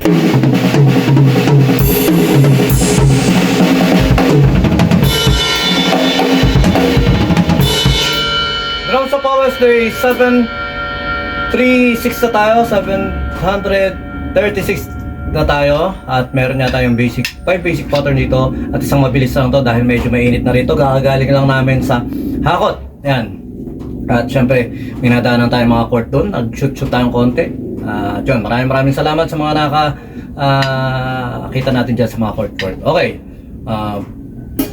Drums of Powers Day 736 na tayo, 736 na tayo, at meron nga tayong 5 basic pattern dito, at isang mabilis lang to dahil medyo mainit na rito. Kakagaling lang namin sa hakot. Ayan. At syempre, minadaanan tayong mga court doon, nag-shoot tayong konti. John, maraming salamat sa mga kita natin dyan sa mga court. Okay.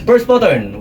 First pattern.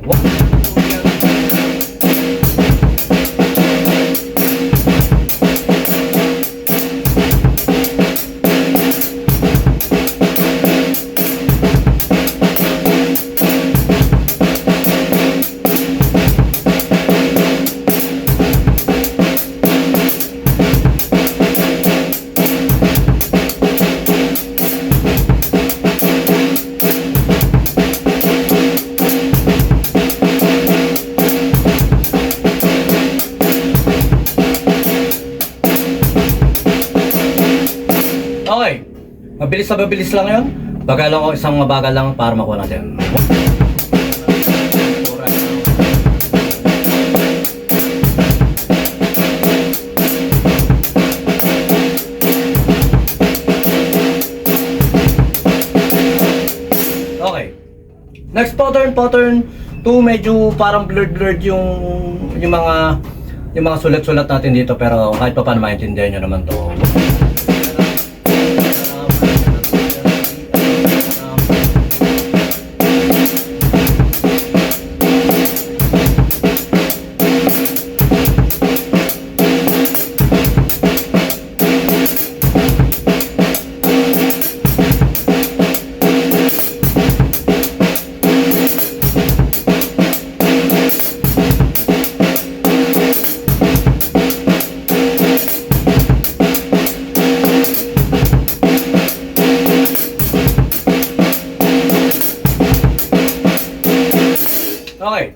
Okay, mabilis lang yun. Bagal lang ako, isang mabagal lang para makuha natin. Okay, next pattern 2, medyo parang blurred yung mga sulat-sulat natin dito, pero kahit pa paano maintindihan nyo naman to. Okay.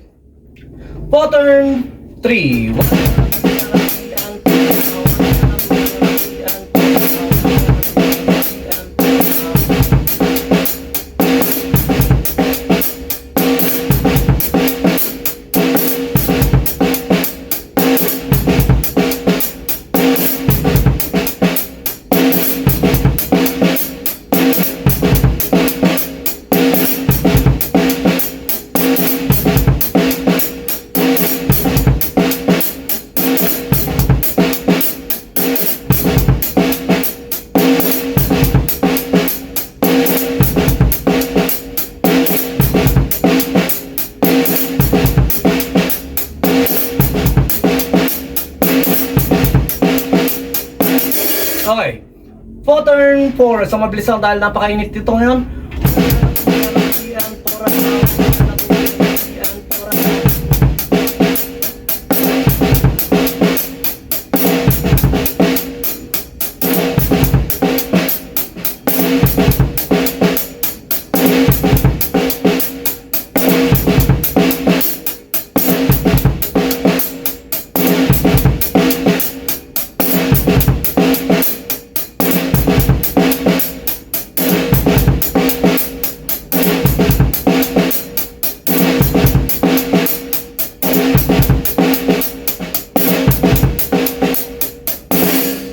Pattern 3. Okay. Pattern 4. So mabilis lang dahil napakainit dito ngayon.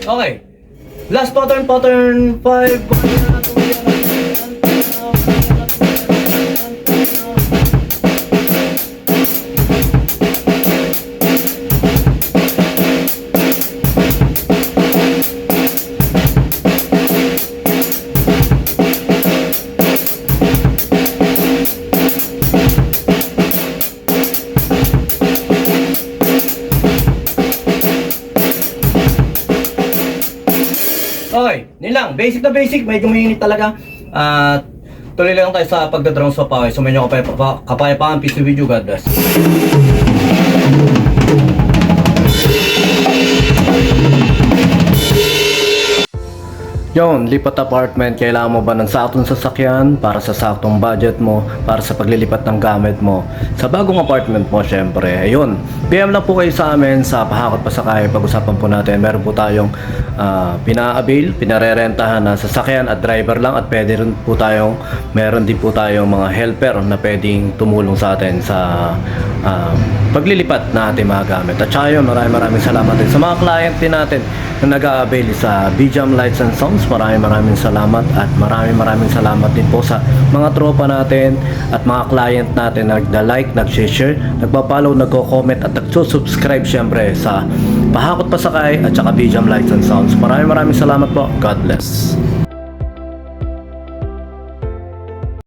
Okay. Last pattern 5. Okay, yun lang. Basic na basic. Medyo mainit talaga. Tuloy lang tayo sa pagdadrums sa pawis. Sumayin nyo kapayapaan. Peace with you. God bless. Yon, lipat apartment, kailangan mo ba ng saktong sasakyan para sa saktong budget mo, para sa paglilipat ng gamit mo? Sa bagong apartment mo, syempre, ayun. PM lang po kayo sa amin sa Pahakot Pasakay. Pag-usapan po natin, meron po tayong pina-avail, pinarerentahan na sasakyan at driver lang, at pwede rin po tayong, meron din po tayong mga helper na pwedeng tumulong sa atin sa paglilipat na ating mga gamit. At saka yun, maraming salamat din sa mga client din natin na nag-a-avail sa BJAM Lights and Sounds. Maraming salamat, at maraming salamat din po sa mga tropa natin at mga client natin na nag-like, nag-share, nagpa-follow, nagko-comment at nagsusubscribe syempre sa Pahakot Pasakay at saka BJAM Lights and Sounds. Maraming salamat po. God bless.